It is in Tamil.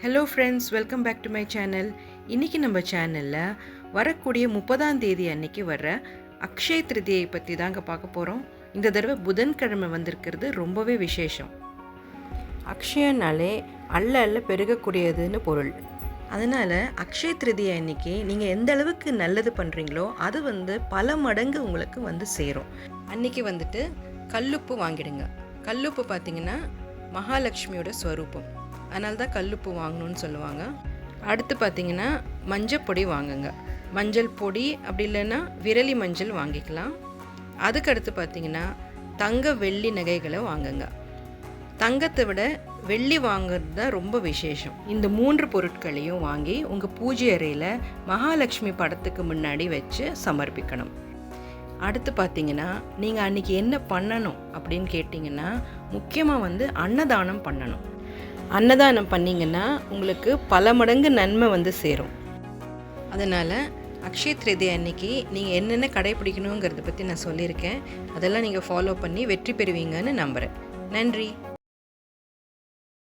Hello friends, welcome back to my channel. இன்றைக்கி நம்ம சேனலில் வரக்கூடிய 30ஆம் தேதி அன்னைக்கு வர்ற அக்ஷய திருதியை பற்றி தாங்க பார்க்க போகிறோம். இந்த தடவை புதன்கிழமை வந்திருக்கிறது ரொம்பவே விசேஷம். அக்ஷயனாலே அள்ள பெருகக்கூடியதுன்னு பொருள். அதனால் அக்ஷய திருதியை அன்னைக்கு நீங்கள் எந்த அளவுக்கு நல்லது பண்ணுறீங்களோ அது பல மடங்கு உங்களுக்கு சேரும். அன்றைக்கி கல்லுப்பு வாங்கிடுங்க. கல்லுப்பு பார்த்திங்கன்னா மகாலட்சுமியோட ஸ்வரூபம், அதனால தான் கல்லுப்பு வாங்கணும்னு சொல்லுவாங்க. அடுத்து பார்த்திங்கன்னா மஞ்சள் வாங்குங்க. மஞ்சள் பொடி அப்படி இல்லைன்னா விரலி மஞ்சள் வாங்கிக்கலாம். அதுக்கடுத்து பார்த்திங்கன்னா தங்க வெள்ளி நகைகளை வாங்குங்க. தங்கத்தை விட வெள்ளி வாங்குறது தான் ரொம்ப விசேஷம். இந்த 3 பொருட்களையும் வாங்கி உங்கள் பூஜை அறையில் மகாலட்சுமி படத்துக்கு முன்னாடி வச்சு சமர்ப்பிக்கணும். அடுத்து பார்த்திங்கன்னா நீங்கள் அன்றைக்கி என்ன பண்ணணும் அப்படின்னு கேட்டிங்கன்னா முக்கியமாக அன்னதானம் பண்ணணும். அன்னதானம் பண்ணிங்கன்னா உங்களுக்கு பல மடங்கு நன்மை சேரும். அதனால் அக்ஷய திருதியை அன்னைக்கு நீங்கள் என்னென்ன கடைப்பிடிக்கணுங்கிறத பற்றி நான் சொல்லியிருக்கேன். அதெல்லாம் நீங்கள் ஃபாலோ பண்ணி வெற்றி பெறுவீங்கன்னு நம்புகிறேன். நன்றி.